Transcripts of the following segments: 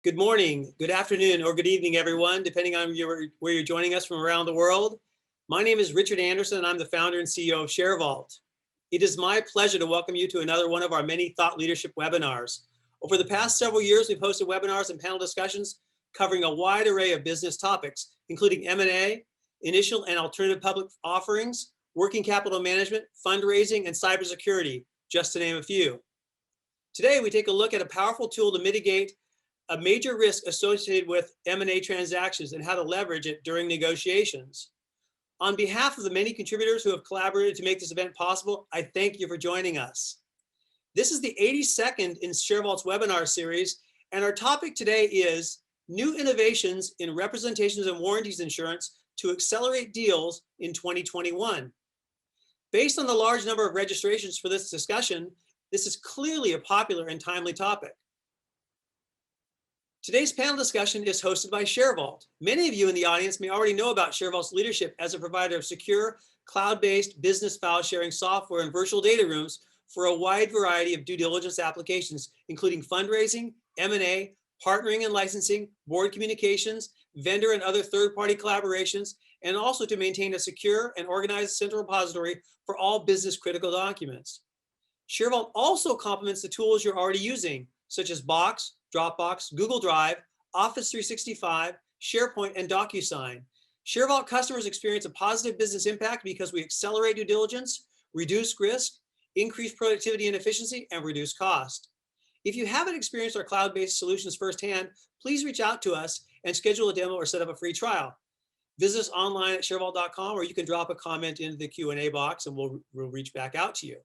Good morning, good afternoon, or good evening, everyone, depending on where you're joining us from around the world. My name is Richard Anderson, and I'm the founder and CEO of ShareVault. It is my pleasure to welcome you to another one of our many thought leadership webinars. Over the past several years, we've hosted webinars and panel discussions covering a wide array of business topics, including M&A, initial and alternative public offerings, working capital management, fundraising, and cybersecurity, just to name a few. Today, we take a look at a powerful tool to mitigate a major risk associated with M&A transactions and how to leverage it during negotiations. On behalf of the many contributors who have collaborated to make this event possible, I thank you for joining us. This is the 82nd in ShareVault's webinar series, and our topic today is new innovations in representations and warranties insurance to accelerate deals in 2021. Based on the large number of registrations for this discussion, this is clearly a popular and timely topic. Today's panel discussion is hosted by ShareVault. Many of you in the audience may already know about ShareVault's leadership as a provider of secure, cloud-based business file sharing software and virtual data rooms for a wide variety of due diligence applications, including fundraising, M&A, partnering and licensing, board communications, vendor and other third-party collaborations, and also to maintain a secure and organized central repository for all business-critical documents. ShareVault also complements the tools you're already using, such as Box, Dropbox, Google Drive, Office 365, SharePoint, and DocuSign. ShareVault customers experience a positive business impact because we accelerate due diligence, reduce risk, increase productivity and efficiency, and reduce cost. If you haven't experienced our cloud-based solutions firsthand, please reach out to us and schedule a demo or set up a free trial. Visit us online at sharevault.com, or you can drop a comment into the Q&A box and we'll reach back out to you.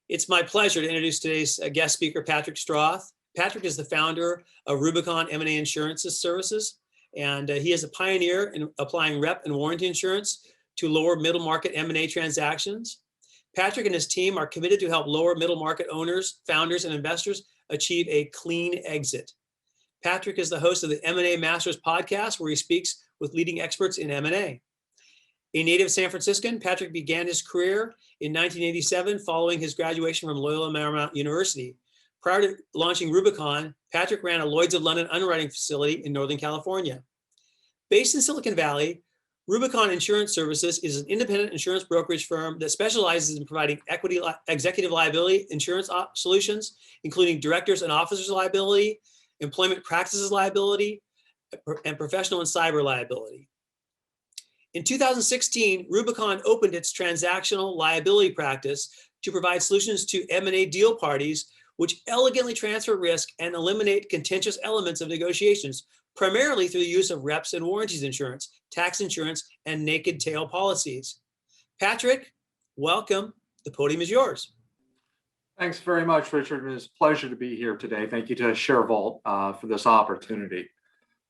It's my pleasure to introduce today's guest speaker, Patrick Stroth. Patrick is the founder of Rubicon M&A Insurance Services, and he is a pioneer in applying rep and warranty insurance to lower middle market M&A transactions. Patrick and his team are committed to help lower middle market owners, founders, and investors achieve a clean exit. Patrick is the host of the M&A Masters podcast, where he speaks with leading experts in M&A. A native San Franciscan, Patrick began his career in 1987 following his graduation from Loyola Marymount University. Prior to launching Rubicon, Patrick ran a Lloyd's of London underwriting facility in Northern California. Based in Silicon Valley, Rubicon Insurance Services is an independent insurance brokerage firm that specializes in providing executive liability insurance solutions, including directors and officers liability, employment practices liability, and professional and cyber liability. In 2016, Rubicon opened its transactional liability practice to provide solutions to M&A deal parties, which elegantly transfer risk and eliminate contentious elements of negotiations, primarily through the use of reps and warranties insurance, tax insurance, and naked tail policies. Patrick, welcome. The podium is yours. Thanks very much, Richard. It is a pleasure to be here today. Thank you to ShareVault for this opportunity.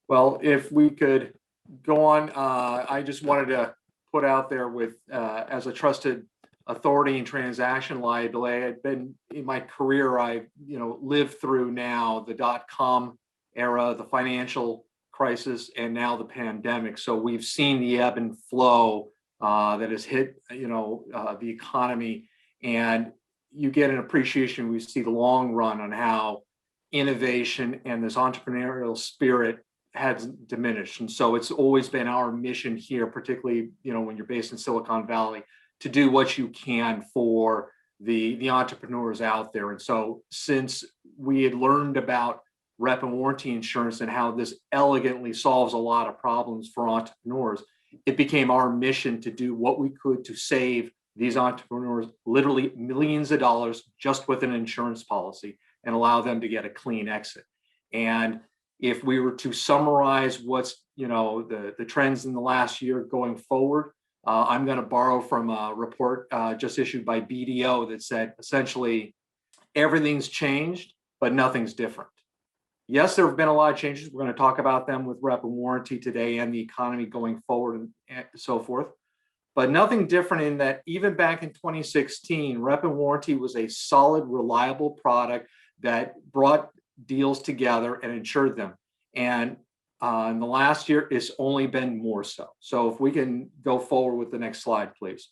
Well, if we could go on, I just wanted to put out there with, as a trusted authority in transaction liability, I've been in my career, I've lived through now the .com era, the financial crisis, and now the pandemic. So we've seen the ebb and flow that has hit, the economy, and you get an appreciation. We see the long run on how innovation and this entrepreneurial spirit has diminished. And so it's always been our mission here, particularly, when you're based in Silicon Valley, to do what you can for the entrepreneurs out there. And so since we had learned about rep and warranty insurance and how this elegantly solves a lot of problems for entrepreneurs, it became our mission to do what we could to save these entrepreneurs literally millions of dollars just with an insurance policy and allow them to get a clean exit. And if we were to summarize what's, the trends in the last year going forward, I'm going to borrow from a report just issued by BDO that said essentially everything's changed, but nothing's different. Yes, there have been a lot of changes. We're going to talk about them with rep and warranty today and the economy going forward and so forth. But nothing different in that even back in 2016, rep and warranty was a solid, reliable product that brought deals together and insured them. And in the last year, it's only been more so. So if we can go forward with the next slide, please.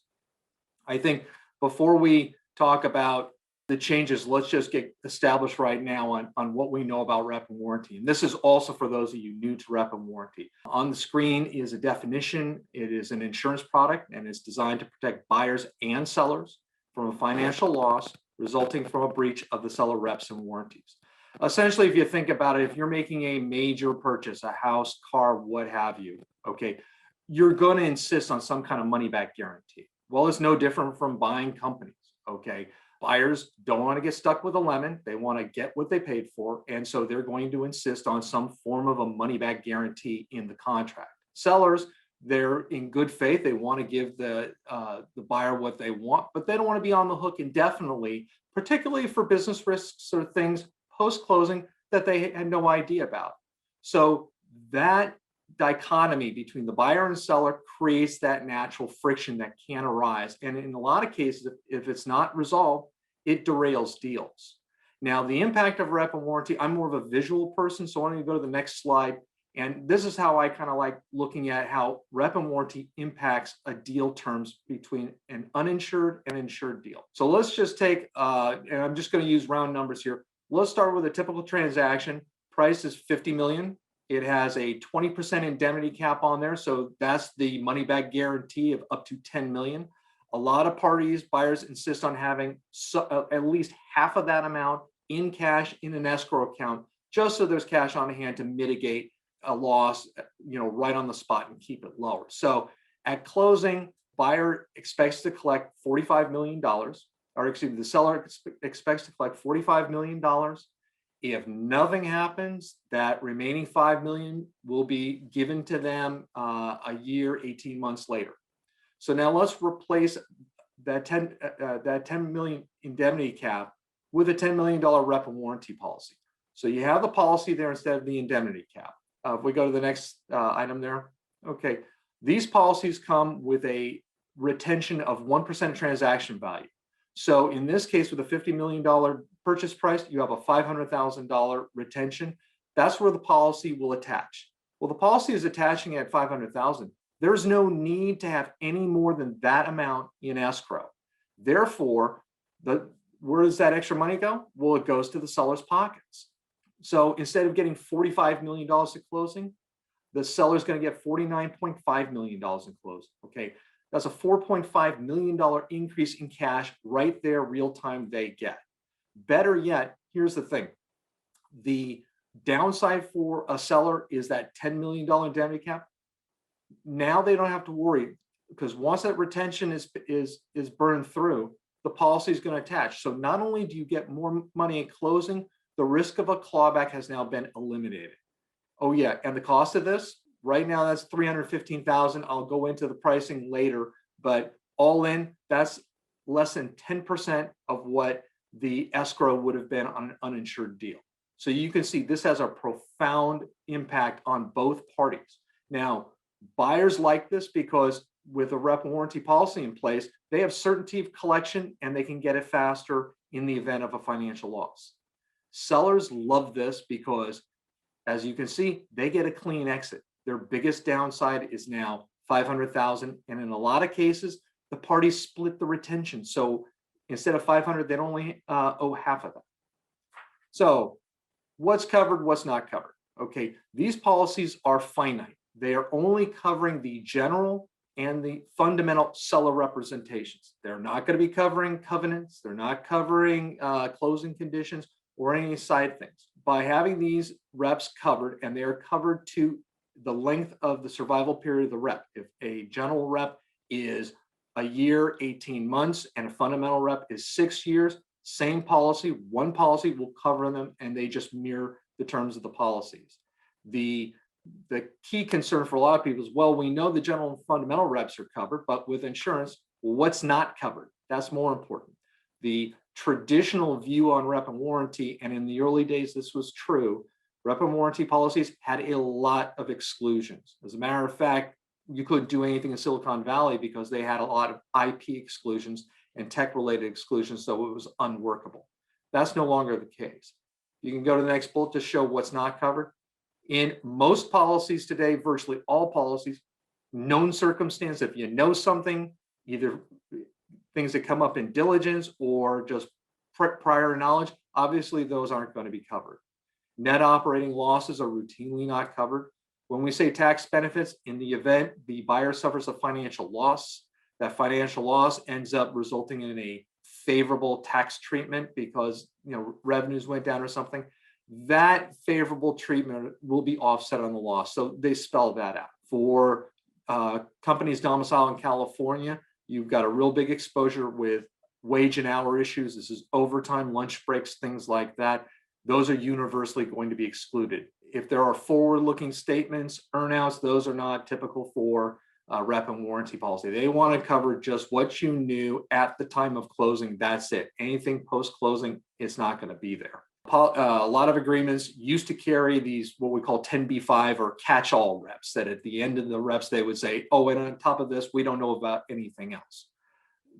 I think before we talk about the changes, let's just get established right now on what we know about rep and warranty. And this is also for those of you new to rep and warranty. On the screen is a definition. It is an insurance product and it's designed to protect buyers and sellers from a financial loss resulting from a breach of the seller reps and warranties. Essentially, if you think about it, if you're making a major purchase, a house, car, what have you, okay, you're going to insist on some kind of money back guarantee. Well, it's no different from buying companies, okay? Buyers don't want to get stuck with a lemon. They want to get what they paid for. And so they're going to insist on some form of a money back guarantee in the contract. Sellers, they're in good faith. They want to give the buyer what they want, but they don't want to be on the hook indefinitely, particularly for business risks or things post-closing that they had no idea about. So that dichotomy between the buyer and seller creates that natural friction that can arise. And in a lot of cases, if it's not resolved, it derails deals. Now, the impact of rep and warranty, I'm more of a visual person, so I want to go to the next slide. And this is how I kind of like looking at how rep and warranty impacts a deal terms between an uninsured and insured deal. So let's just take, and I'm just going to use round numbers here. Let's start with a typical transaction. Price is $50 million. It has a 20% indemnity cap on there. So that's the money back guarantee of up to $10 million. A lot of parties, buyers insist on having at least half of that amount in cash in an escrow account, just so there's cash on hand to mitigate a loss, right on the spot and keep it lower. So at closing, buyer expects to collect $45 million, or excuse me, the seller expects to collect $45 million. If nothing happens, that remaining $5 million will be given to them a year, 18 months later. So now let's replace that 10 million indemnity cap with a $10 million rep and warranty policy. So you have the policy there instead of the indemnity cap. If we go to the next item there, okay, these policies come with a retention of 1% transaction value. So in this case, with a $50 million purchase price, you have a $500,000 retention. That's where the policy will attach. Well, the policy is attaching at $500,000. There's no need to have any more than that amount in escrow. Therefore, where does that extra money go? Well, it goes to the seller's pockets. So instead of getting $45 million at closing, the seller's going to get $49.5 million in closing. Okay, that's a $4.5 million increase in cash right there, real time they get. Better yet, here's the thing. The downside for a seller is that $10 million indemnity cap. Now they don't have to worry, because once that retention is burned through, the policy is going to attach. So not only do you get more money at closing, the risk of a clawback has now been eliminated. Oh yeah, and the cost of this right now, that's $315,000. I'll go into the pricing later, but all in, that's less than 10% of what the escrow would have been on an uninsured deal. So you can see this has a profound impact on both parties. Now, buyers like this because with a rep and warranty policy in place, they have certainty of collection and they can get it faster in the event of a financial loss. Sellers love this because, as you can see, they get a clean exit. Their biggest downside is now $500,000, and in a lot of cases, the parties split the retention. So instead of $500,000, they'd only owe half of that. So what's covered, what's not covered? Okay, these policies are finite. They are only covering the general and the fundamental seller representations. They're not going to be covering covenants. They're not covering closing conditions or any side things. By having these reps covered, and they are covered to the length of the survival period of the rep. If a general rep is a year, 18 months, and a fundamental rep is 6 years, same policy, one policy will cover them, and they just mirror the terms of the policies. The key concern for a lot of people is, well, we know the general and fundamental reps are covered, but with insurance, what's not covered? That's more important. The traditional view on rep and warranty, and in the early days, this was true, rep and warranty policies had a lot of exclusions. As a matter of fact, you couldn't do anything in Silicon Valley because they had a lot of IP exclusions and tech-related exclusions, so it was unworkable. That's no longer the case. You can go to the next bullet to show what's not covered. In most policies today, virtually all policies, known circumstance, if you know something, either things that come up in diligence or just prior knowledge, obviously those aren't going to be covered. Net operating losses are routinely not covered. When we say tax benefits, in the event the buyer suffers a financial loss, that financial loss ends up resulting in a favorable tax treatment because revenues went down or something, that favorable treatment will be offset on the loss. So they spell that out. For companies domiciled in California, you've got a real big exposure with wage and hour issues. This is overtime, lunch breaks, things like that. Those are universally going to be excluded. If there are forward-looking statements, earnouts, those are not typical for rep and warranty policy. They want to cover just what you knew at the time of closing. That's it. Anything post-closing, it's not going to be there. A lot of agreements used to carry these, what we call 10b5 or catch-all reps, that at the end of the reps, they would say, oh, and on top of this, we don't know about anything else.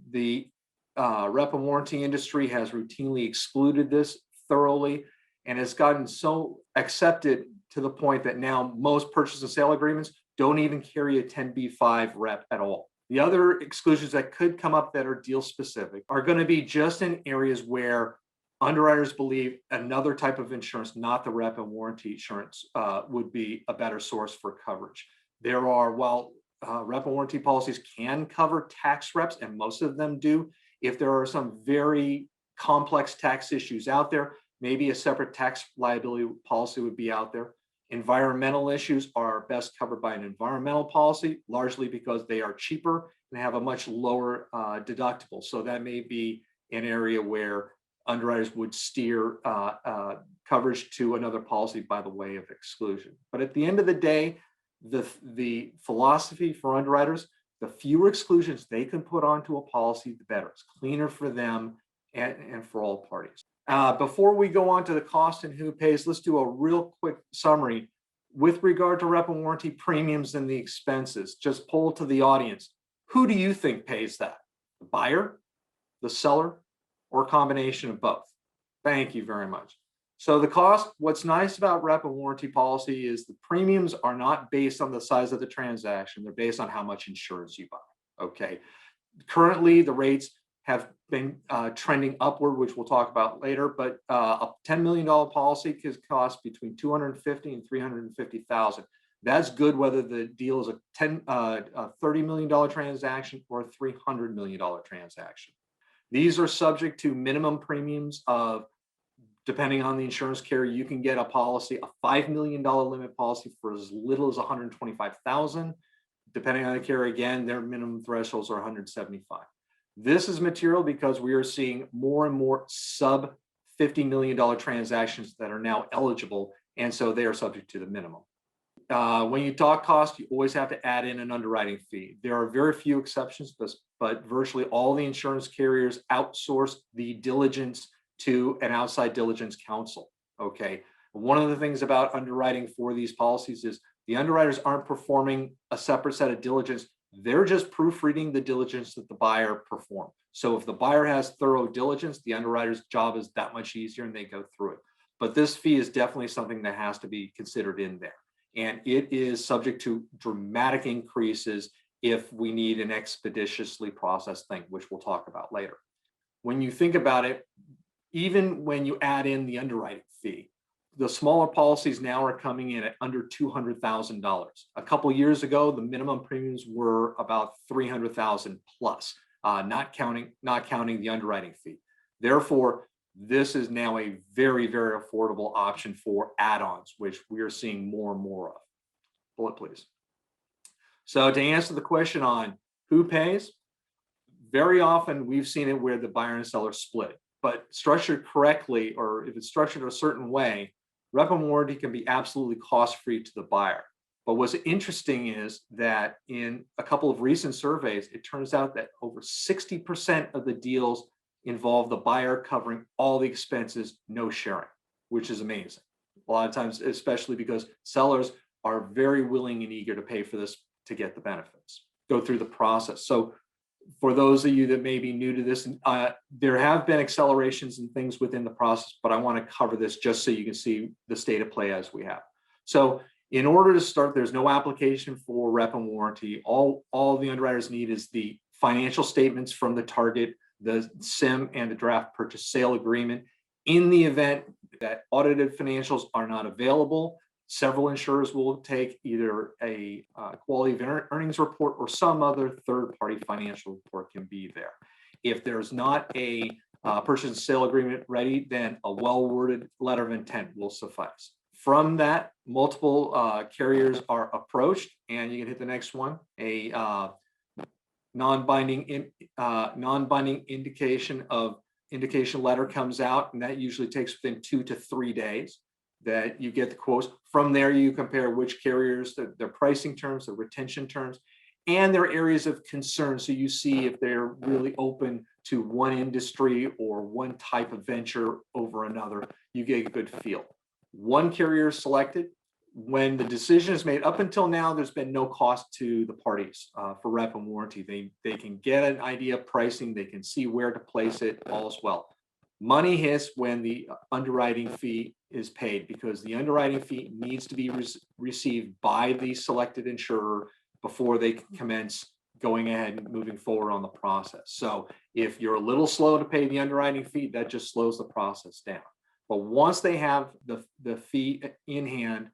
The rep and warranty industry has routinely excluded this thoroughly, and has gotten so accepted to the point that now most purchase and sale agreements don't even carry a 10b5 rep at all. The other exclusions that could come up that are deal specific are going to be just in areas where underwriters believe another type of insurance, not the rep and warranty insurance, would be a better source for coverage. There are, while rep and warranty policies can cover tax reps, and most of them do, if there are some very complex tax issues out there, maybe a separate tax liability policy would be out there. Environmental issues are best covered by an environmental policy, largely because they are cheaper and have a much lower deductible. So that may be an area where underwriters would steer coverage to another policy by the way of exclusion. But at the end of the day, the philosophy for underwriters, the fewer exclusions they can put onto a policy, the better. It's cleaner for them and for all parties. Before we go on to the cost and who pays, let's do a real quick summary with regard to rep and warranty premiums and the expenses. Just poll to the audience. Who do you think pays that? The buyer, the seller, or a combination of both? Thank you very much. So the cost, what's nice about rep and warranty policy is the premiums are not based on the size of the transaction. They're based on how much insurance you buy. Okay. Currently, the rates have been trending upward, which we'll talk about later, but a $10 million policy could cost between $250,000 and $350,000. That's good whether the deal is a $30 million transaction or a $300 million transaction. These are subject to minimum premiums of, depending on the insurance carrier, you can get a policy, a $5 million limit policy for as little as $125,000. Depending on the carrier, again, their minimum thresholds are $175,000. This is material because we are seeing more and more sub $50 million transactions that are now eligible, and so they are subject to the minimum. When you talk cost, you always have to add in an underwriting fee. There are very few exceptions, but virtually all the insurance carriers outsource the diligence to an outside diligence counsel. Okay. One of the things about underwriting for these policies is the underwriters aren't performing a separate set of diligence. They're just proofreading the diligence that the buyer performed. So if the buyer has thorough diligence, the underwriter's job is that much easier and they go through it. But this fee is definitely something that has to be considered in there. And it is subject to dramatic increases if we need an expeditiously processed thing, which we'll talk about later. When you think about it, even when you add in the underwriting fee, the smaller policies now are coming in at under $200,000. A couple of years ago, the minimum premiums were about $300,000 plus, not counting the underwriting fee. Therefore, this is now a very, very affordable option for add-ons, which we are seeing more and more of. Bullet, please. So to answer the question on who pays, very often we've seen it where the buyer and seller split, but structured correctly, or if it's structured a certain way, rep and warranty can be absolutely cost-free to the buyer. But what's interesting is that in a couple of recent surveys, it turns out that over 60% of the deals involve the buyer covering all the expenses, no sharing, which is amazing. A lot of times, especially because sellers are very willing and eager to pay for this to get the benefits, go through the process. So for those of you that may be new to this, there have been accelerations and things within the process, but I want to cover this just so you can see the state of play as we have. So in order to start, there's no application for rep and warranty. All the underwriters need is the financial statements from the target, the SIM and the draft purchase sale agreement. In the event that audited financials are not available, several insurers will take either a quality of earnings report or some other third-party financial report can be there. If there's not a purchase and sale agreement ready, then a well-worded letter of intent will suffice. From that, multiple carriers are approached, and you can hit the next one. A non-binding indication letter comes out, and that usually takes within 2 to 3 days that you get the quotes. From there, you compare which carriers, their pricing terms, their retention terms, and their areas of concern. So you see if they're really open to one industry or one type of venture over another. You get a good feel. One carrier is selected. When the decision is made, up until now, there's been no cost to the parties for rep and warranty. They can get an idea of pricing. They can see where to place it, all is well. Money hits when the underwriting fee is paid, because the underwriting fee needs to be received by the selected insurer before they can commence going ahead and moving forward on the process. So if you're a little slow to pay the underwriting fee, that just slows the process down. But once they have the fee in hand,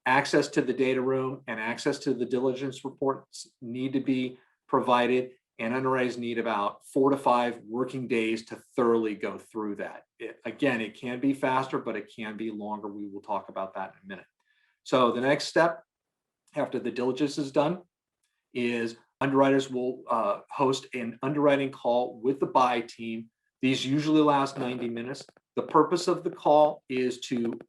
access to the data room and access to the diligence reports need to be provided, and underwriters need about 4 to 5 working days to thoroughly go through that. Again, it can be faster, but it can be longer. We will talk about that in a minute. So the next step after the diligence is done is underwriters will host an underwriting call with the buy team. These usually last 90 minutes. The purpose of the call is to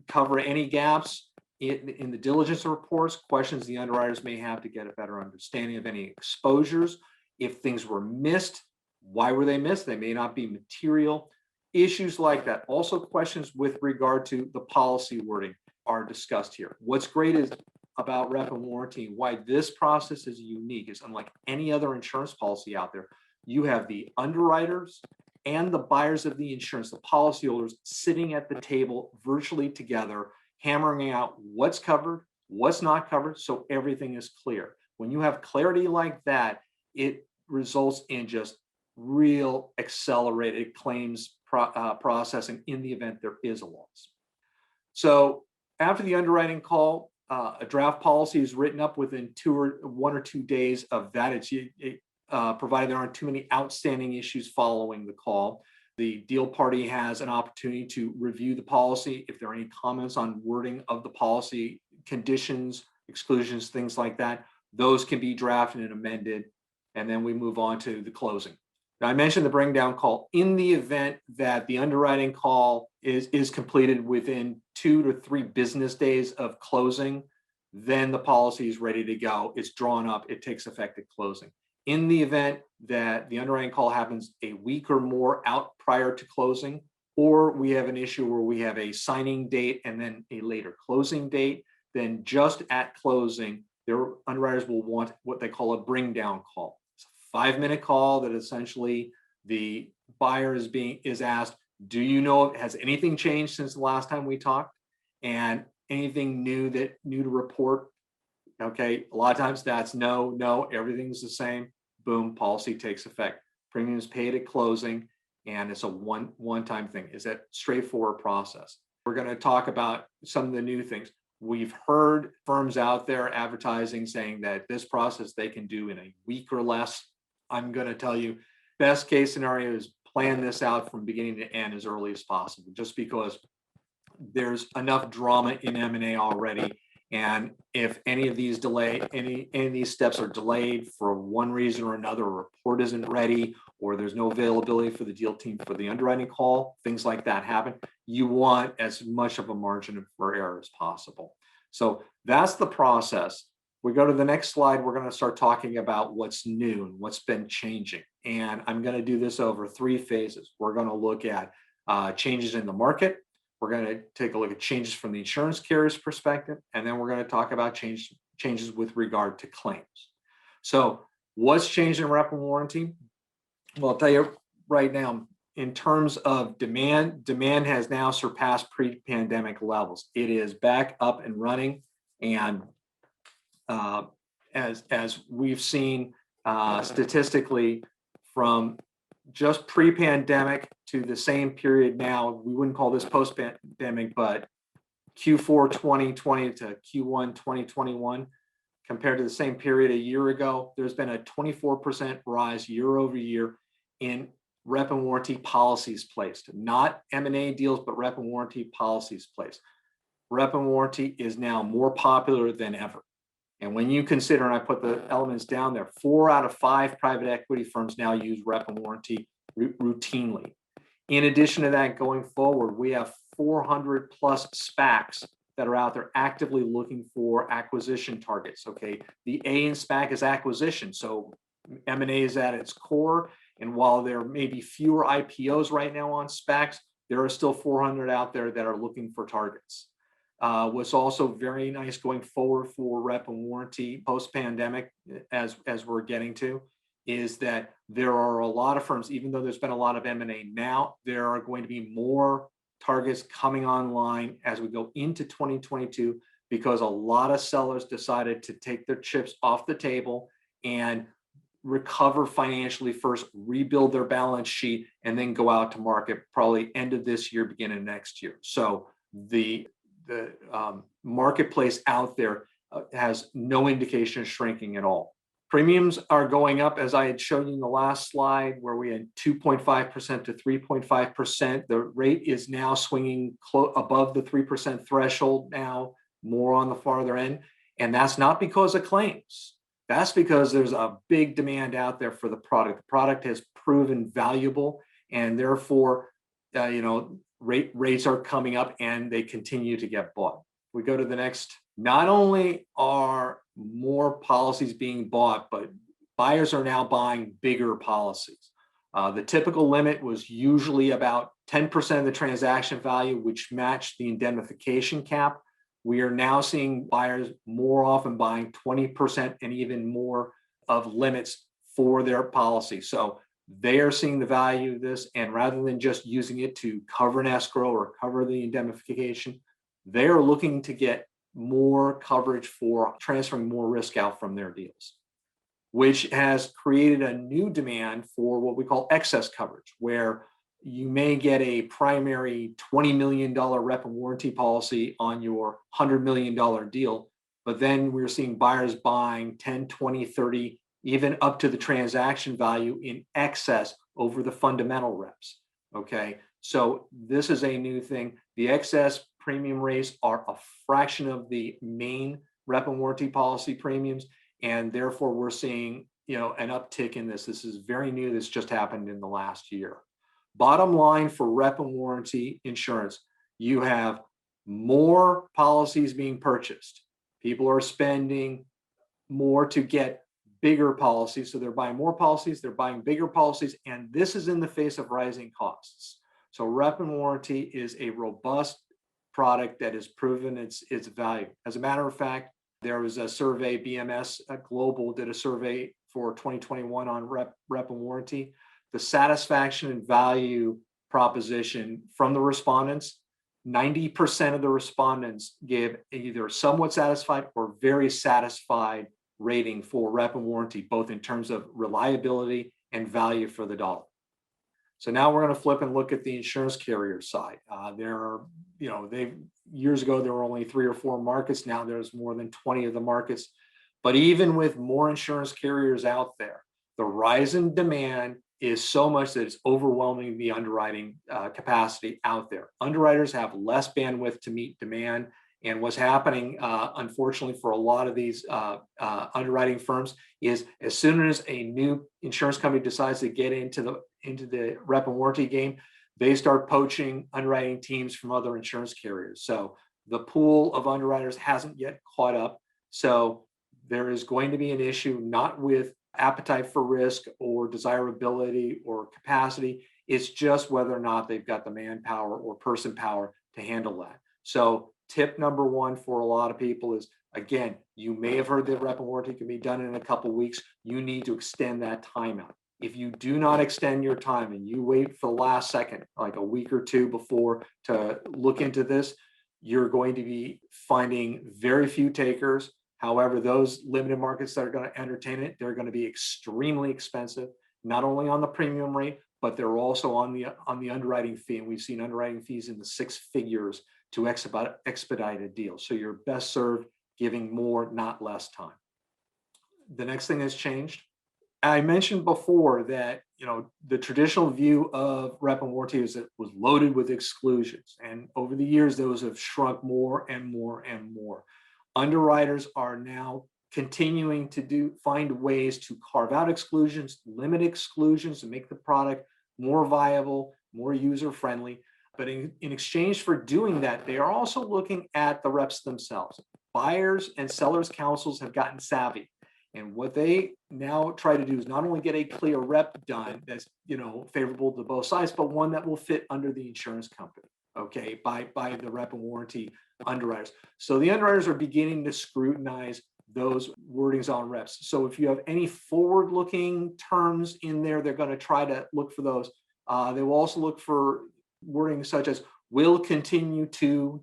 cover any gaps in the diligence reports, questions the underwriters may have to get a better understanding of any exposures. If things were missed, why were they missed? They may not be material. Issues like that. Also questions with regard to the policy wording are discussed here. What's great is about rep and warranty, why this process is unique is unlike any other insurance policy out there. You have the underwriters and the buyers of the insurance, the policyholders, sitting at the table virtually together, hammering out what's covered, what's not covered, so everything is clear. When you have clarity like that, it results in just real accelerated claims processing in the event there is a loss. So after the underwriting call, a draft policy is written up within 1 or 2 days of that. It's provided there aren't too many outstanding issues following the call. The deal party has an opportunity to review the policy. If there are any comments on wording of the policy, conditions, exclusions, things like that, those can be drafted and amended. And then we move on to the closing. Now, I mentioned the bring down call. In the event that the underwriting call is completed within 2 to 3 business days of closing, then the policy is ready to go. It's drawn up. It takes effect at closing. In the event that the underwriting call happens a week or more out prior to closing, or we have an issue where we have a signing date and then a later closing date, then just at closing, their underwriters will want what they call a bring down call. It's a 5-minute call that essentially the buyer is asked, do you know, has anything changed since the last time we talked? And anything new to report? Okay, a lot of times that's no, everything's the same. Boom, policy takes effect. Premium is paid at closing, and it's a one-time thing. It's a straightforward process. We're going to talk about some of the new things. We've heard firms out there advertising saying that this process they can do in a week or less. I'm going to tell you, best case scenario is plan this out from beginning to end as early as possible, just because there's enough drama in M&A already. And if any of these any of these steps are delayed for one reason or another, a report isn't ready, or there's no availability for the deal team for the underwriting call, things like that happen. You want as much of a margin for error as possible. So that's the process. We go to the next slide. We're going to start talking about what's new and what's been changing. And I'm going to do this over 3 phases. We're going to look at changes in the market. We're going to take a look at changes from the insurance carrier's perspective, and then we're going to talk about changes with regard to claims. So what's changed in rep and warranty? Well, I'll tell you right now, in terms of demand has now surpassed pre-pandemic levels. It is back up and running. And as we've seen statistically from just pre-pandemic to the same period now, we wouldn't call this post-pandemic, but Q4 2020 to Q1 2021, compared to the same period a year ago, there's been a 24% rise year over year in rep and warranty policies placed, not M&A deals, but rep and warranty policies placed. Rep and warranty is now more popular than ever. And when you consider, and I put the elements down there, 4 out of 5 private equity firms now use rep and warranty routinely. In addition to that, going forward, we have 400 plus SPACs that are out there actively looking for acquisition targets. Okay, the A in SPAC is acquisition, so M&A is at its core. And while there may be fewer IPOs right now on SPACs, there are still 400 out there that are looking for targets. What's also very nice going forward for rep and warranty post-pandemic, as we're getting to, is that there are a lot of firms, even though there's been a lot of M&A now, there are going to be more targets coming online as we go into 2022, because a lot of sellers decided to take their chips off the table and recover financially first, rebuild their balance sheet, and then go out to market probably end of this year, beginning of next year. So the marketplace out there has no indication of shrinking at all. Premiums are going up, as I had shown you in the last slide, where we had 2.5% to 3.5%. The rate is now swinging above the 3% threshold now, more on the farther end. And that's not because of claims. That's because there's a big demand out there for the product. The product has proven valuable, and therefore, rates are coming up and they continue to get bought. We go to the next. Not only are more policies being bought, but buyers are now buying bigger policies. The typical limit was usually about 10% of the transaction value, which matched the indemnification cap. We are now seeing buyers more often buying 20% and even more of limits for their policy. So they are seeing the value of this, and rather than just using it to cover an escrow or cover the indemnification, they are looking to get more coverage for transferring more risk out from their deals, which has created a new demand for what we call excess coverage, where you may get a primary $20 million rep and warranty policy on your $100 million deal, but then we're seeing buyers buying 10, 20, 30, even up to the transaction value in excess over the fundamental reps. Okay, so this is a new thing. The excess premium rates are a fraction of the main rep and warranty policy premiums, and therefore we're seeing an uptick in this. This is very new. This just happened in the last year. Bottom line for rep and warranty insurance, you have more policies being purchased. People are spending more to get bigger policies. So they're buying more policies, they're buying bigger policies, and this is in the face of rising costs. So rep and warranty is a robust product that has proven its value. As a matter of fact, there was a survey, BMS Global did a survey for 2021 on rep and warranty. The satisfaction and value proposition from the respondents, 90% of the respondents gave either somewhat satisfied or very satisfied rating for rep and warranty, both in terms of reliability and value for the dollar. So now we're going to flip and look at the insurance carrier side. Years ago, there were only 3 or 4 markets. Now there's more than 20 of the markets. But even with more insurance carriers out there, the rise in demand is so much that it's overwhelming the underwriting capacity out there. Underwriters have less bandwidth to meet demand. And what's happening, unfortunately, for a lot of these underwriting firms is as soon as a new insurance company decides to get into the rep and warranty game, they start poaching underwriting teams from other insurance carriers. So the pool of underwriters hasn't yet caught up. So there is going to be an issue, not with appetite for risk or desirability or capacity. It's just whether or not they've got the manpower or person power to handle that. So tip number 1 for a lot of people is, again, you may have heard that rep and warranty can be done in a couple of weeks. You need to extend that time out. If you do not extend your time and you wait for the last second, like a week or 2 before to look into this, you're going to be finding very few takers. However, those limited markets that are going to entertain it, they're going to be extremely expensive, not only on the premium rate, but they're also on the underwriting fee. And we've seen underwriting fees in the six figures to expedite a deal. So you're best served giving more, not less time. The next thing that's changed, I mentioned before that, the traditional view of rep and warranty is that it was loaded with exclusions. And over the years, those have shrunk more and more and more. Underwriters are now continuing to find ways to carve out exclusions, limit exclusions, and make the product more viable, more user-friendly. But in exchange for doing that, they are also looking at the reps themselves. Buyers and sellers councils have gotten savvy. And what they now try to do is not only get a clear rep done that's favorable to both sides, but one that will fit under the insurance company, okay, by the rep and warranty underwriters. So the underwriters are beginning to scrutinize those wordings on reps. So if you have any forward-looking terms in there, they're going to try to look for those. They will also look for wording such as "will continue to ...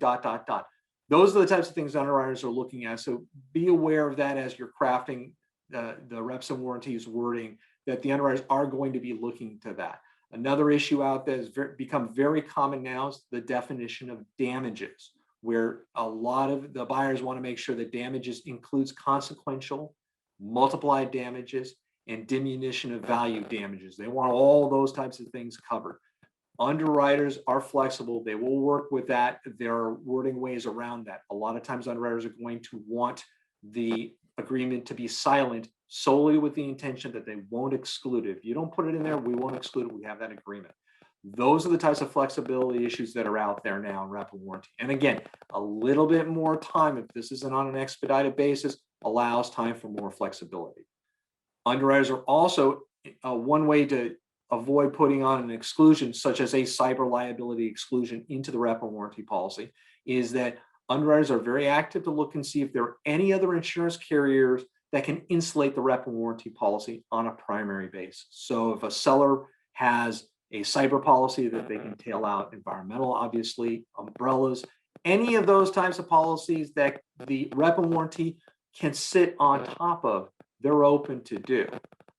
Those are the types of things underwriters are looking at. So be aware of that as you're crafting the reps and warranties wording, that the underwriters are going to be looking to that. Another issue out there has become very common now is the definition of damages, where a lot of the buyers want to make sure that damages includes consequential, multiplied damages, and diminution of value damages. They want all those types of things covered. Underwriters are flexible. They will work with that. There are wording ways around that. A lot of times underwriters are going to want the agreement to be silent solely with the intention that they won't exclude it. If you don't put it in there, we won't exclude it. We have that agreement. Those are the types of flexibility issues that are out there now in rep and warranty. And again, a little bit more time, if this isn't on an expedited basis, allows time for more flexibility. Underwriters are also one way to avoid putting on an exclusion, such as a cyber liability exclusion into the rep and warranty policy, is that underwriters are very active to look and see if there are any other insurance carriers that can insulate the rep and warranty policy on a primary basis. So if a seller has a cyber policy that they can tail out, environmental, obviously, umbrellas, any of those types of policies that the rep and warranty can sit on top of, they're open to do.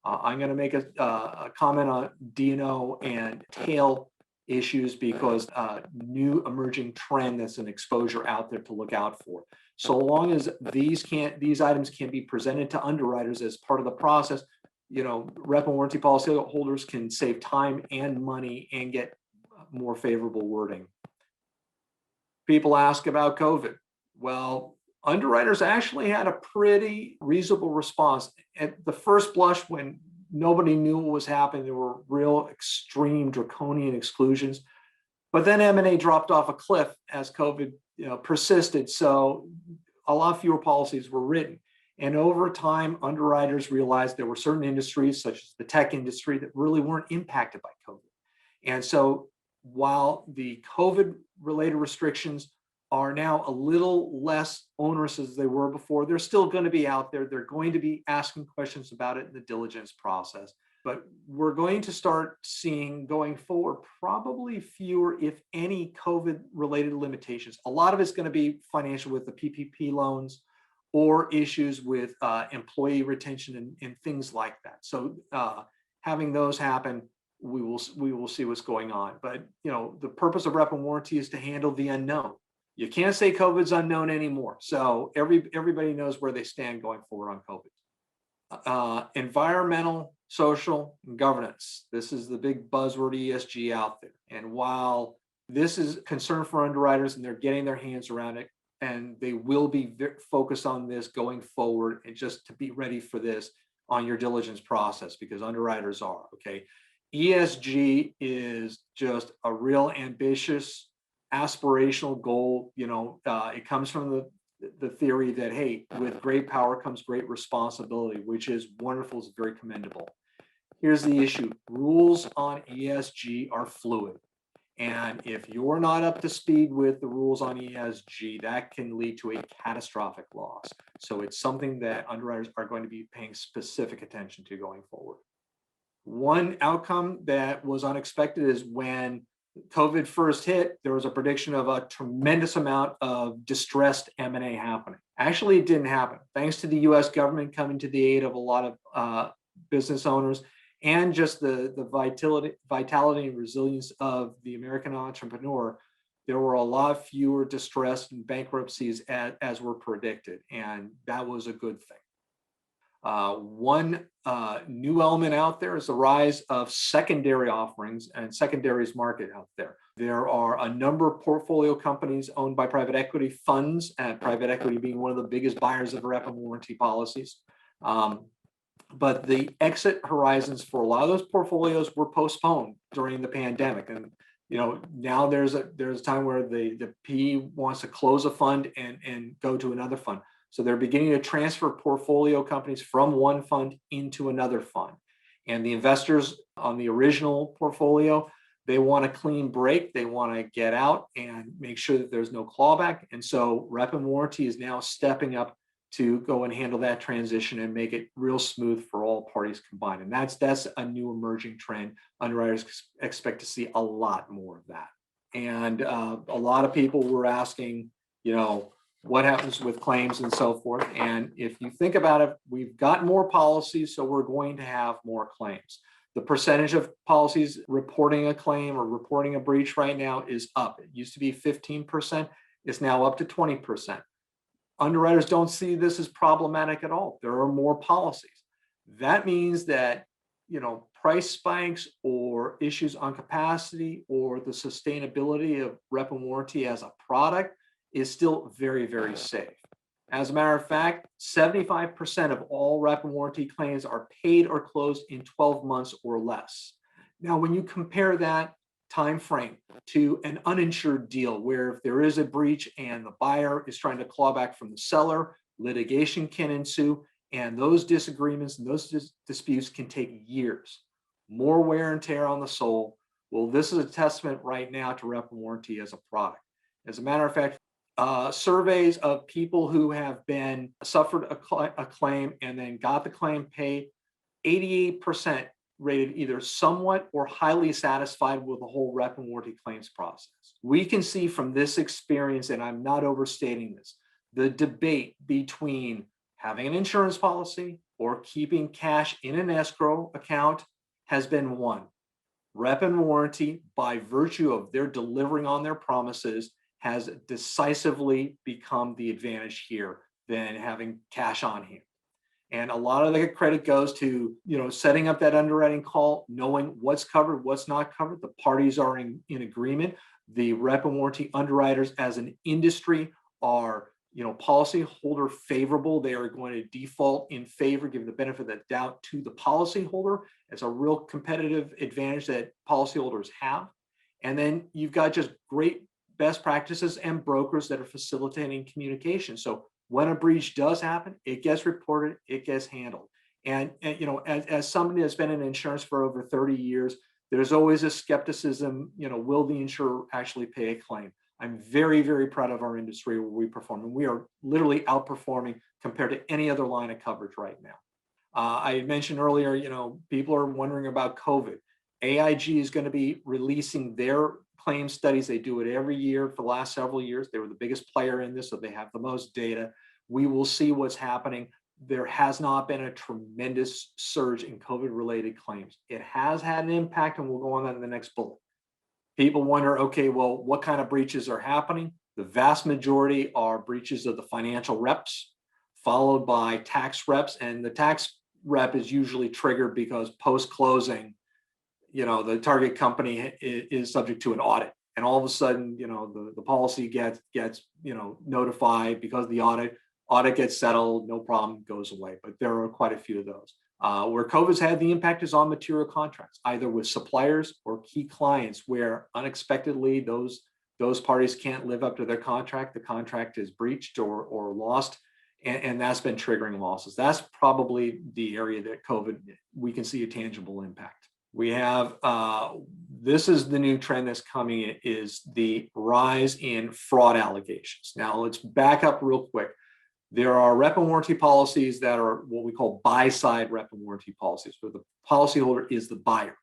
I'm going to make a comment on D&O and tail issues because new emerging trend that's an exposure out there to look out for. So long as these items can be presented to underwriters as part of the process, rep and warranty policy holders can save time and money and get more favorable wording. People ask about COVID. Well, underwriters actually had a pretty reasonable response. At the first blush, when nobody knew what was happening, there were real extreme draconian exclusions. But then M&A dropped off a cliff as COVID persisted. So a lot fewer policies were written. And over time, underwriters realized there were certain industries, such as the tech industry, that really weren't impacted by COVID. And so while the COVID-related restrictions are now a little less onerous as they were before, they're still going to be out there. They're going to be asking questions about it in the diligence process. But we're going to start seeing going forward probably fewer, if any, COVID-related limitations. A lot of it's going to be financial with the PPP loans or issues with employee retention and things like that. So having those happen, we will see what's going on. But the purpose of rep and warranty is to handle the unknown. You can't say COVID's unknown anymore. So everybody knows where they stand going forward on COVID. Environmental, social, and governance. This is the big buzzword ESG out there. And while this is a concern for underwriters and they're getting their hands around it, and they will be focused on this going forward, and just to be ready for this on your diligence process, because underwriters are, okay? ESG is just a real ambitious, aspirational goal. It comes from the theory that, hey, with great power comes great responsibility, which is wonderful, is very commendable. Here's the issue. Rules on ESG are fluid. And if you're not up to speed with the rules on ESG, that can lead to a catastrophic loss. So it's something that underwriters are going to be paying specific attention to going forward. One outcome that was unexpected is when COVID first hit, there was a prediction of a tremendous amount of distressed M&A happening. Actually, it didn't happen. Thanks to the US government coming to the aid of a lot of business owners and just the vitality and resilience of the American entrepreneur, there were a lot fewer distress and bankruptcies as were predicted, and that was a good thing. One new element out there is the rise of secondary offerings and secondaries market out there. There are a number of portfolio companies owned by private equity funds, and private equity being one of the biggest buyers of rep and warranty policies. But the exit horizons for a lot of those portfolios were postponed during the pandemic. And now there's a time where the PE wants to close a fund and go to another fund. So they're beginning to transfer portfolio companies from one fund into another fund. And the investors on the original portfolio, they want a clean break. They want to get out and make sure that there's no clawback. And so rep and warranty is now stepping up to go and handle that transition and make it real smooth for all parties combined. And that's a new emerging trend. Underwriters expect to see a lot more of that. And a lot of people were asking, what happens with claims and so forth. And if you think about it, we've got more policies, so we're going to have more claims. The percentage of policies reporting a claim or reporting a breach right now is up. It used to be 15%, it's now up to 20%. Underwriters don't see this as problematic at all. There are more policies. That means that, price spikes or issues on capacity or the sustainability of rep and warranty as a product is still very, very safe. As a matter of fact, 75% of all rep and warranty claims are paid or closed in 12 months or less. Now, when you compare that time frame to an uninsured deal where if there is a breach and the buyer is trying to claw back from the seller, litigation can ensue, and those disagreements and those disputes can take years. More wear and tear on the soul. Well, this is a testament right now to rep and warranty as a product. As a matter of fact, surveys of people who have been suffered a claim and then got the claim paid, 88% rated either somewhat or highly satisfied with the whole rep and warranty claims process. We can see from this experience, and I'm not overstating this, the debate between having an insurance policy or keeping cash in an escrow account has been won. Rep and warranty, by virtue of their delivering on their promises, has decisively become the advantage here than having cash on hand. And a lot of the credit goes to, setting up that underwriting call, knowing what's covered, what's not covered. The parties are in agreement. The rep and warranty underwriters as an industry are, policyholder favorable. They are going to default in favor, give the benefit of the doubt to the policyholder. It's a real competitive advantage that policyholders have. And then you've got just great best practices and brokers that are facilitating communication. So when a breach does happen, it gets reported, it gets handled. And as somebody that's been in insurance for over 30 years, there's always a skepticism, will the insurer actually pay a claim? I'm very, very proud of our industry where we perform, and we are literally outperforming compared to any other line of coverage right now. I mentioned earlier, people are wondering about COVID. AIG is going to be releasing their claim studies. They do it every year for the last several years. They were the biggest player in this, so they have the most data. We will see what's happening. There has not been a tremendous surge in COVID-related claims. It has had an impact, and we'll go on that in the next bullet. People wonder, okay, well, what kind of breaches are happening? The vast majority are breaches of the financial reps, followed by tax reps, and the tax rep is usually triggered because post-closing, the target company is subject to an audit, and all of a sudden, the policy gets notified because the audit gets settled, no problem, goes away. But there are quite a few of those. Where COVID's had the impact is on material contracts, either with suppliers or key clients, where unexpectedly those parties can't live up to their contract. The contract is breached or lost, and that's been triggering losses. That's probably the area that COVID, we can see a tangible impact. We have, this is the new trend that's coming, is the rise in fraud allegations. Now let's back up real quick. There are rep and warranty policies that are what we call buy-side rep and warranty policies, where the policyholder is the buyer.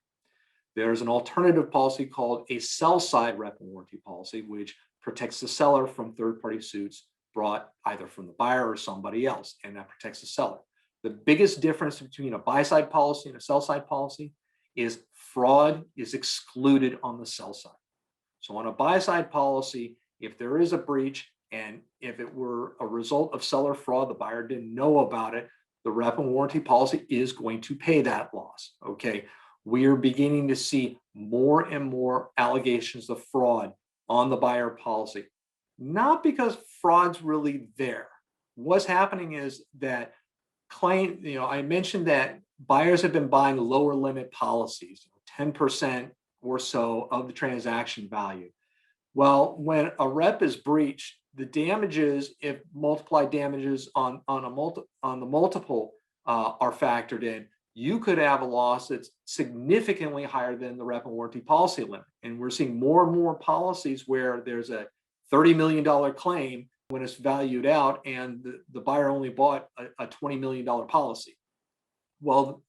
There's an alternative policy called a sell-side rep and warranty policy, which protects the seller from third-party suits brought either from the buyer or somebody else, and that protects the seller. The biggest difference between a buy-side policy and a sell-side policy is fraud is excluded on the sell side. So on a buy-side policy, if there is a breach and if it were a result of seller fraud, the buyer didn't know about it, the rep and warranty policy is going to pay that loss. Okay. We are beginning to see more and more allegations of fraud on the buyer policy, not because fraud's really there. What's happening is that I mentioned that buyers have been buying lower limit policies, 10% or so of the transaction value. Well, when a rep is breached, the damages, if multiplied damages on the multiple are factored in, you could have a loss that's significantly higher than the rep and warranty policy limit. And we're seeing more and more policies where there's a $30 million claim when it's valued out and the buyer only bought a $20 million policy. Well,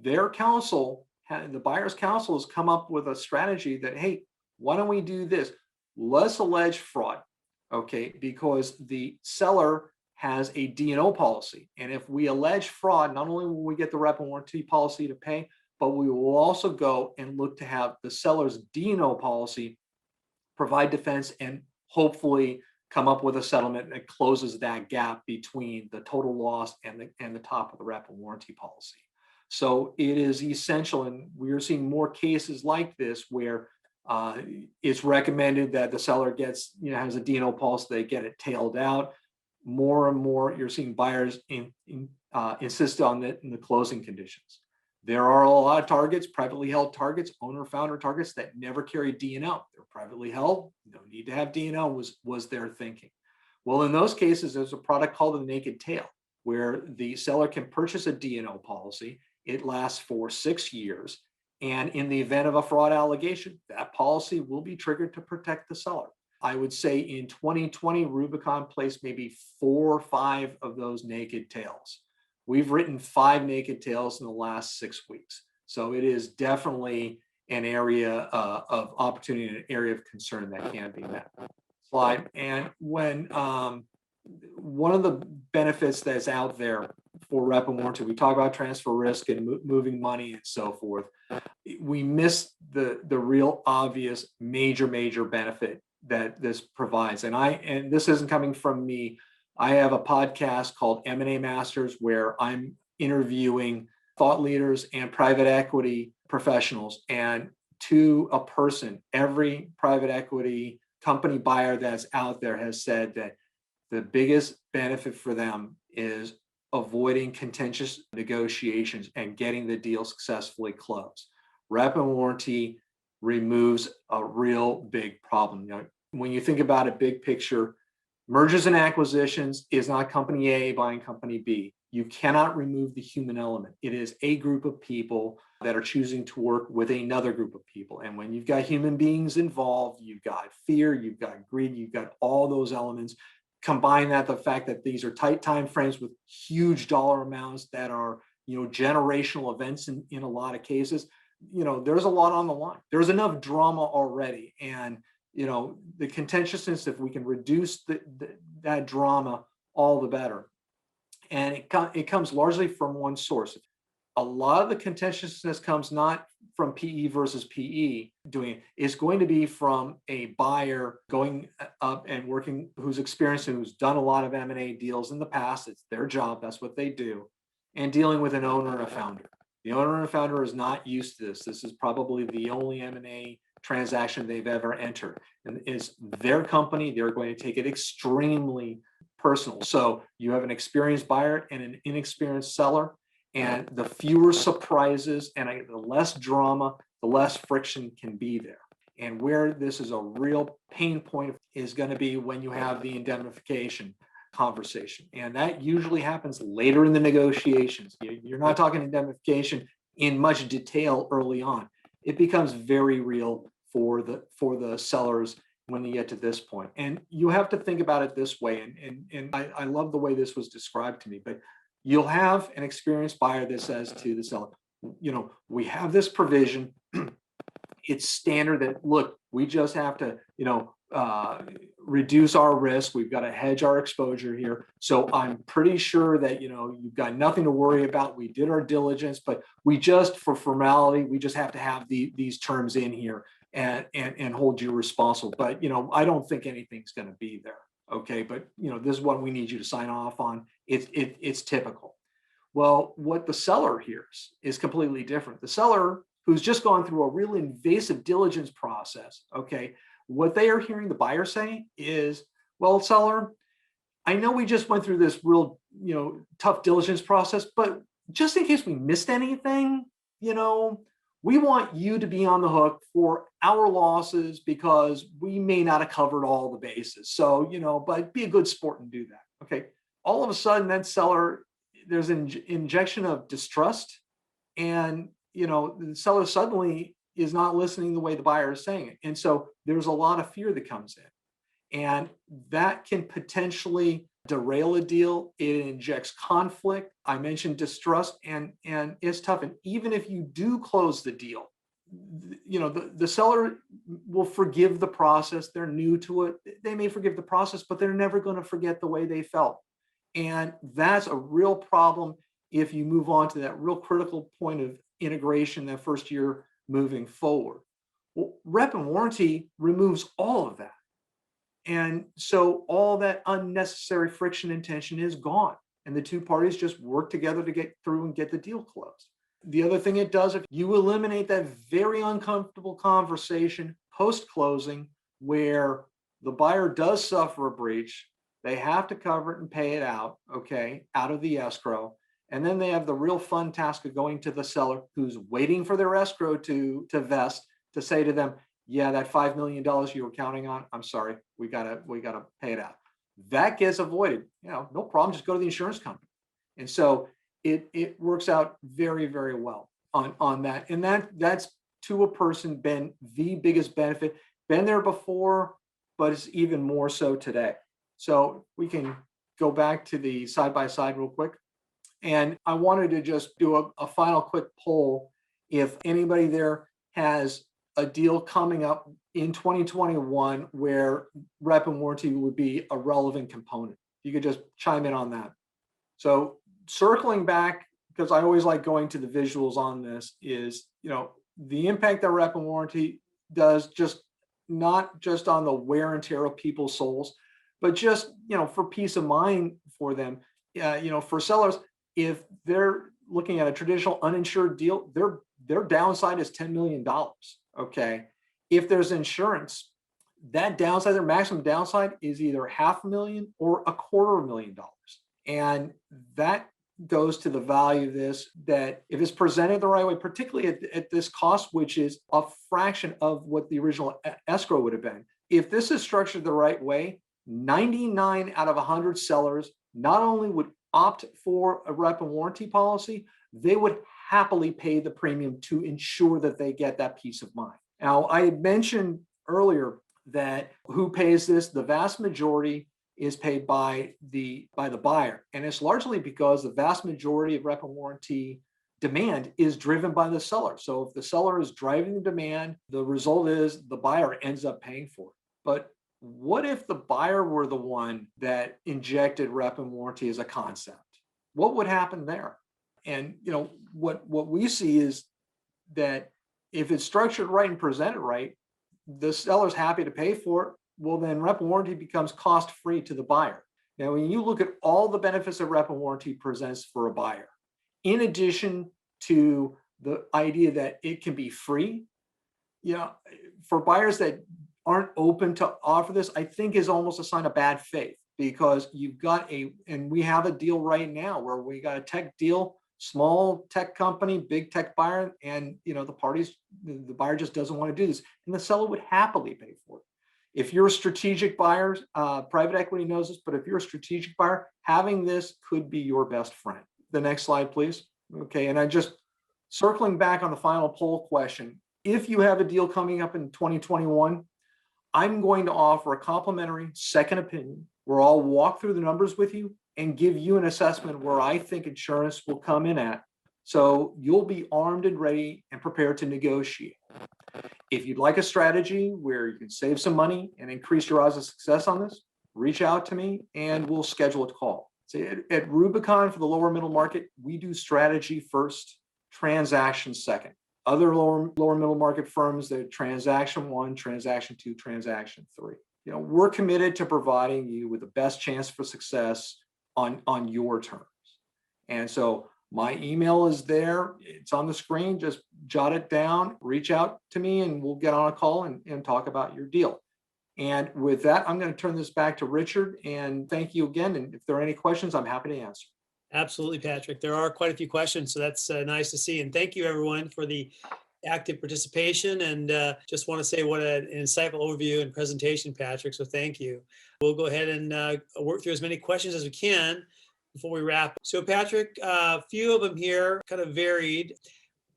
their counsel, the buyer's counsel has come up with a strategy that, hey, why don't we do this? Let's allege fraud, okay? Because the seller has a D&O policy. And if we allege fraud, not only will we get the rep and warranty policy to pay, but we will also go and look to have the seller's D&O policy provide defense and hopefully come up with a settlement that closes that gap between the total loss and the top of the rep and warranty policy. So it is essential, and we are seeing more cases like this where it's recommended that the seller gets, has a D&O policy, they get it tailed out. More and more, you're seeing buyers insist on it in the closing conditions. There are a lot of targets, privately held targets, owner-founder targets that never carry D&O. They're privately held, no need to have D&O was their thinking. Well, in those cases, there's a product called the naked tail, where the seller can purchase a D&O policy. It lasts for 6 years. And in the event of a fraud allegation, that policy will be triggered to protect the seller. I would say in 2020, Rubicon placed maybe 4 or 5 of those naked tails. We've written 5 naked tails in the last 6 weeks. So it is definitely an area of opportunity and an area of concern that can be met. Slide. And when one of the benefits that's out there for rep and warranty, we talk about transfer risk and moving money and so forth. We miss the real obvious major benefit that this provides. And this isn't coming from me. I have a podcast called M&A Masters where I'm interviewing thought leaders and private equity professionals. And to a person, every private equity company buyer that's out there has said that the biggest benefit for them is avoiding contentious negotiations and getting the deal successfully closed. Rep and warranty removes a real big problem. When you think about it, big picture, mergers and acquisitions is not company A buying company B. You cannot remove the human element. It is a group of people that are choosing to work with another group of people. And when you've got human beings involved, you've got fear, you've got greed, you've got all those elements. Combine that, the fact that these are tight time frames with huge dollar amounts that are, generational events in a lot of cases. There's a lot on the line. There's enough drama already. And the contentiousness, if we can reduce that drama, all the better. And it comes largely from one source. A lot of the contentiousness comes not from PE versus PE doing it. It's going to be from a buyer going up and working, who's experienced and who's done a lot of M&A deals in the past. It's their job. That's what they do. And dealing with an owner and a founder. The owner and founder is not used to this. This is probably the only M&A transaction they've ever entered. And it's their company. They're going to take it extremely personal. So you have an experienced buyer and an inexperienced seller, and the fewer surprises and the less drama, the less friction can be there. And where this is a real pain point is going to be when you have the indemnification conversation. And that usually happens later in the negotiations. You're not talking indemnification in much detail early on. It becomes very real for the sellers when you get to this point. And you have to think about it this way. And I love the way this was described to me, but you'll have an experienced buyer that says to the seller, we have this provision it's standard that, look, we just have to, reduce our risk. We've got to hedge our exposure here. So I'm pretty sure that, you've got nothing to worry about. We did our diligence, but we just, for formality, we just have to have these terms in here and hold you responsible. But, I don't think anything's going to be there. Okay. But, this is what we need you to sign off on. It's typical. Well, what the seller hears is completely different. The seller, who's just gone through a real invasive diligence process, okay, what they are hearing the buyer say is, well, seller, I know we just went through this real, tough diligence process, but just in case we missed anything, we want you to be on the hook for our losses because we may not have covered all the bases. So, but be a good sport and do that. Okay. All of a sudden, that seller, there's an injection of distrust, and the seller suddenly is not listening the way the buyer is saying it. And so there's a lot of fear that comes in, and that can potentially derail a deal. It injects conflict. I mentioned distrust, and it's tough. And even if you do close the deal, the seller will forgive the process. They're new to it. They may forgive the process, but they're never going to forget the way they felt. And that's a real problem if you move on to that real critical point of integration that first year moving forward. Well, rep and warranty removes all of that. And so all that unnecessary friction and tension is gone. And the two parties just work together to get through and get the deal closed. The other thing it does, if you eliminate that very uncomfortable conversation post-closing where the buyer does suffer a breach, they have to cover it and pay it out, okay, out of the escrow. And then they have the real fun task of going to the seller who's waiting for their escrow to vest, to say to them, yeah, that $5 million you were counting on, I'm sorry, we gotta pay it out. That gets avoided. No problem, just go to the insurance company. And so it works out very, very well on that. And that's, to a person, been the biggest benefit. Been there before, but it's even more so today. So we can go back to the side-by-side real quick. And I wanted to just do a final quick poll. If anybody there has a deal coming up in 2021 where rep and warranty would be a relevant component, you could just chime in on that. So circling back, because I always like going to the visuals on this, is, the impact that rep and warranty does, just not just on the wear and tear of people's souls, but just, for peace of mind for them, for sellers, if they're looking at a traditional uninsured deal, their downside is $10 million. Okay. If there's insurance, that downside, their maximum downside, is either $500,000 or $250,000. And that goes to the value of this, that if it's presented the right way, particularly at this cost, which is a fraction of what the original escrow would have been. If this is structured the right way, 99 out of 100 sellers not only would opt for a rep and warranty policy, they would happily pay the premium to ensure that they get that peace of mind. Now, I had mentioned earlier that who pays this, the vast majority is paid by the buyer. And it's largely because the vast majority of rep and warranty demand is driven by the seller. So if the seller is driving the demand, the result is the buyer ends up paying for it. But what if the buyer were the one that injected rep and warranty as a concept? What would happen there? And what we see is that if it's structured right and presented right, the seller's happy to pay for it. Well, then rep and warranty becomes cost-free to the buyer. Now, when you look at all the benefits that rep and warranty presents for a buyer, in addition to the idea that it can be free, for buyers that aren't open to offer this, I think is almost a sign of bad faith, because you've got and we have a deal right now where we got a tech deal, small tech company, big tech buyer, and the buyer just doesn't want to do this, and the seller would happily pay for it. If you're a strategic buyer, private equity knows this, but if you're a strategic buyer, having this could be your best friend. The next slide, please. Okay, and I just circling back on the final poll question. If you have a deal coming up in 2021, I'm going to offer a complimentary second opinion where I'll walk through the numbers with you and give you an assessment where I think insurance will come in at. So you'll be armed and ready and prepared to negotiate. If you'd like a strategy where you can save some money and increase your odds of success on this, reach out to me and we'll schedule a call. So at Rubicon, for the lower middle market, we do strategy first, transaction second. Other lower middle market firms, they're transaction one, transaction two, transaction three. We're committed to providing you with the best chance for success on your terms. And so my email is there. It's on the screen. Just jot it down, reach out to me, and we'll get on a call and talk about your deal. And with that, I'm going to turn this back to Richard, and thank you again. And if there are any questions, I'm happy to answer. Absolutely, Patrick. There are quite a few questions, so that's nice to see. And thank you, everyone, for the active participation. And just want to say what an insightful overview and presentation, Patrick. So thank you. We'll go ahead and work through as many questions as we can before we wrap. So Patrick, a few of them here kind of varied.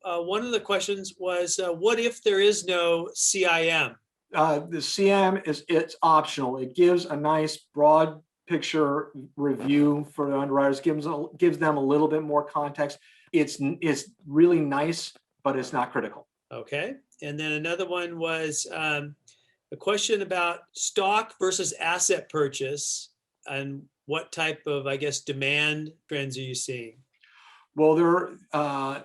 One of the questions was, what if there is no CIM? The CIM it's optional. It gives a nice broad picture review for the underwriters, gives them a little bit more context. It's really nice, but it's not critical. Okay. And then another one was a question about stock versus asset purchase and what type of, I guess, demand trends are you seeing? Well,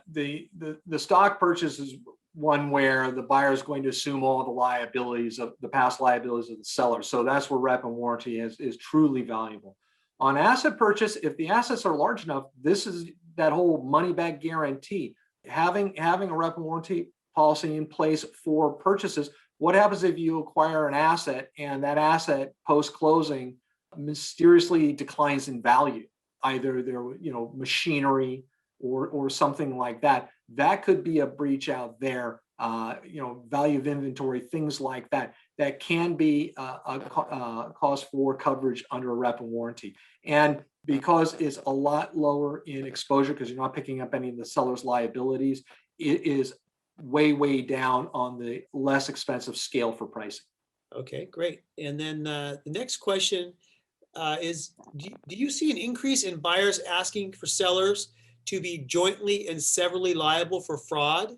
the stock purchase is one where the buyer is going to assume all the liabilities of the past liabilities of the seller. So that's where rep and warranty is truly valuable. On asset purchase, if the assets are large enough, this is that whole money back guarantee. Having a rep and warranty policy in place for purchases. What happens if you acquire an asset and that asset post closing mysteriously declines in value? Either their machinery or something like that. That could be a breach out there. Value of inventory, things like that. That can be a cause for coverage under a rep and warranty. And because it's a lot lower in exposure, because you're not picking up any of the seller's liabilities, it is way down on the less expensive scale for pricing. Okay, great. And then the next question is, do you see an increase in buyers asking for sellers to be jointly and severally liable for fraud?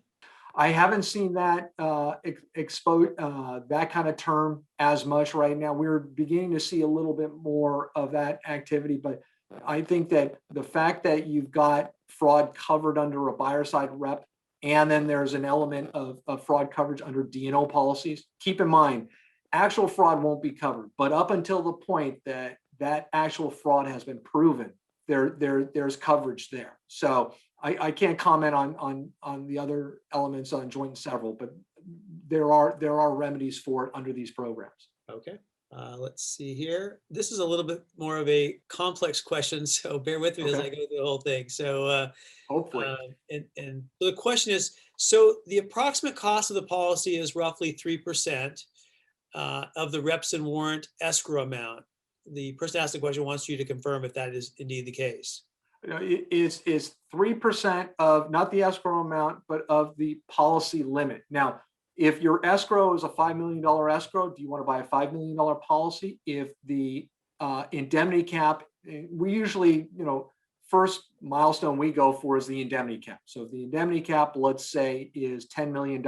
I haven't seen that that kind of term as much right now. We're beginning to see a little bit more of that activity, but I think that the fact that you've got fraud covered under a buyer side rep, and then there's an element of fraud coverage under D&O policies. Keep in mind, actual fraud won't be covered, but up until the point that actual fraud has been proven, there's coverage there. So I can't comment on the other elements on joint and several, but there are remedies for it under these programs. Okay. Let's see here. This is a little bit more of a complex question, so bear with me as I go through the whole thing. So hopefully. And the question is, so the approximate cost of the policy is roughly 3% of the reps and warrant escrow amount. The person asked the question wants you to confirm if that is indeed the case. It's 3% of not the escrow amount, but of the policy limit. Now, if your escrow is a $5 million escrow, do you want to buy a $5 million policy? If the indemnity cap, we usually, first milestone we go for is the indemnity cap. So if the indemnity cap, let's say, is $10 million,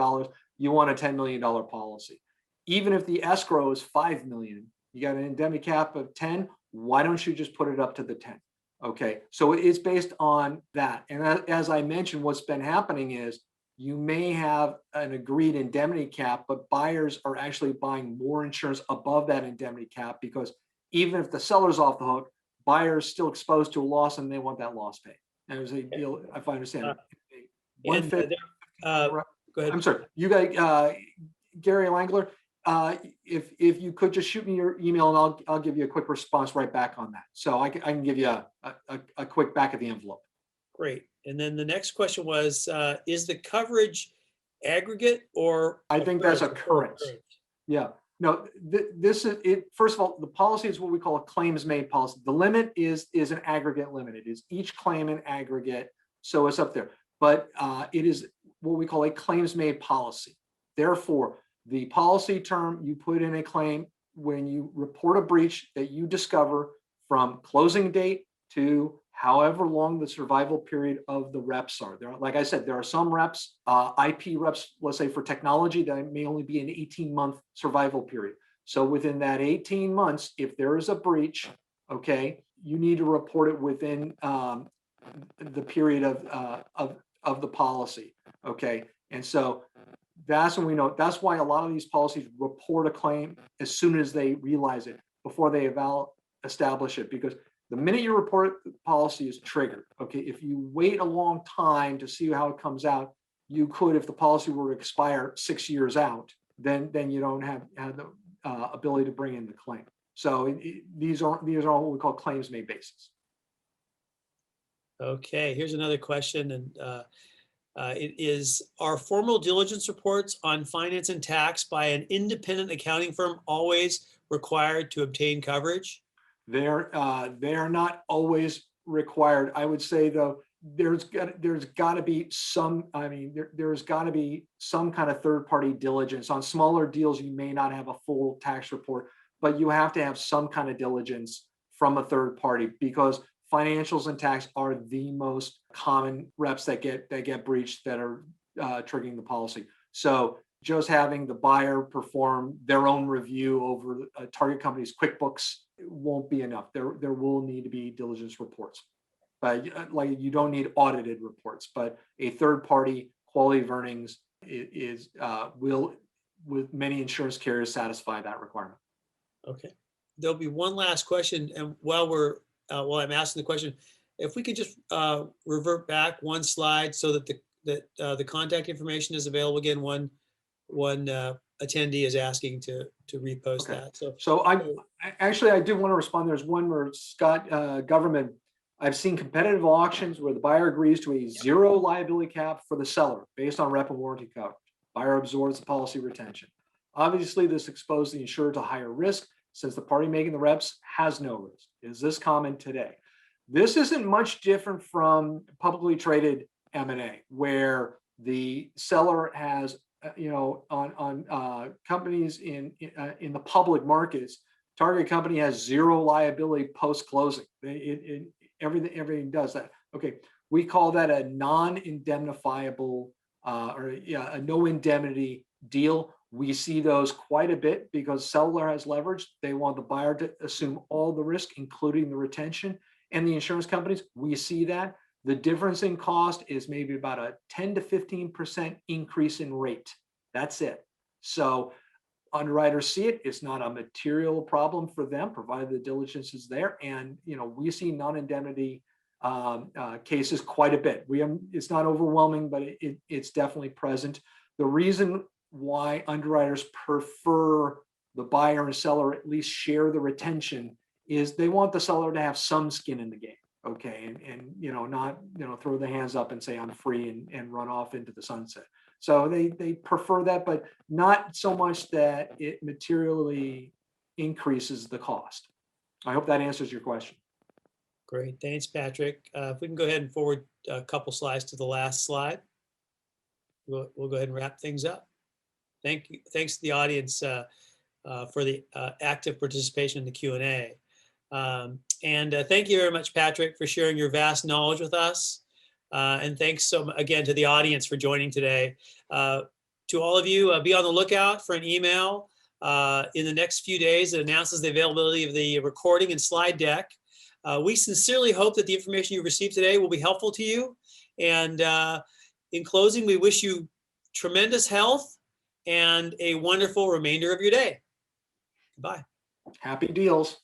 you want a $10 million policy. Even if the escrow is $5 million, you got an indemnity cap of 10, why don't you just put it up to the 10? Okay, so it's based on that. And as I mentioned, what's been happening is you may have an agreed indemnity cap, but buyers are actually buying more insurance above that indemnity cap because even if the seller's off the hook, buyers still exposed to a loss and they want that loss paid. And there's a deal, if I understand it. Go ahead. I'm sorry, you guys, Gary Langler, if you could just shoot me your email and I'll give you a quick response right back on that. So I can give you a quick back of the envelope. Great. And then the next question was, is the coverage aggregate or? I think that's occurrence. Yeah. No, this is it. First of all, the policy is what we call a claims made policy. The limit is an aggregate limit. It is each claim in aggregate. So it's up there, but it is what we call a claims made policy. Therefore, the policy term you put in a claim when you report a breach that you discover from closing date to however long the survival period of the reps are. There, like I said, there are some reps, IP reps, let's say for technology, that may only be an 18-month survival period. So within that 18 months, if there is a breach, okay, you need to report it within the period of the policy, okay? And so that's when we know, that's why a lot of these policies report a claim as soon as they realize it, before they establish it, because the minute you report it, the policy is triggered, okay? If you wait a long time to see how it comes out, you could, if the policy were to expire 6 years out, then you don't have the ability to bring in the claim. So these are what we call claims made basis. Okay, here's another question, and it is: are formal diligence reports on finance and tax by an independent accounting firm always required to obtain coverage? They are not always required. I would say though, there's got to be some. I mean, there's got to be some kind of third-party diligence on smaller deals. You may not have a full tax report, but you have to have some kind of diligence from a third party, because financials and tax are the most common reps that get breached, that are triggering the policy. So just having the buyer perform their own review over a target company's QuickBooks won't be enough. There will need to be diligence reports, but like, you don't need audited reports, but a third party quality of earnings will, with many insurance carriers, satisfy that requirement. Okay, there'll be one last question, and while I'm asking the question, if we could just revert back one slide so that the contact information is available again. One attendee is asking to repost Okay. that. So I do want to respond. There's one where Scott government. I've seen competitive auctions where the buyer agrees to a zero liability cap for the seller based on rep and warranty coverage. Buyer absorbs the policy retention. Obviously, this exposed the insurer to higher risk, since the party making the reps has no risk. Is this common today? This isn't much different from publicly traded M&A, where the seller has, on companies in the public markets, target company has zero liability post closing. Everything does that. Okay, we call that a non-indemnifiable a no indemnity deal. We see those quite a bit because seller has leverage. They want the buyer to assume all the risk, including the retention. And the insurance companies, we see that. The difference in cost is maybe about a 10 to 15% increase in rate. That's it. So underwriters see it. It's not a material problem for them, provided the diligence is there. And we see non-indemnity cases quite a bit. It's not overwhelming, but it's definitely present. The reason why underwriters prefer the buyer and seller at least share the retention is they want the seller to have some skin in the game, okay, and not throw the hands up and say I'm free and run off into the sunset. So they prefer that, but not so much that it materially increases the cost. I hope that answers your question. Great, thanks, Patrick. If we can go ahead and forward a couple slides to the last slide, we'll go ahead and wrap things up. Thank you. Thanks to the audience for the active participation in the Q&A. And thank you very much, Patrick, for sharing your vast knowledge with us. And thanks again to the audience for joining today. To all of you, be on the lookout for an email in the next few days that announces the availability of the recording and slide deck. We sincerely hope that the information you received today will be helpful to you. And in closing, we wish you tremendous health and a wonderful remainder of your day. Goodbye. Happy deals.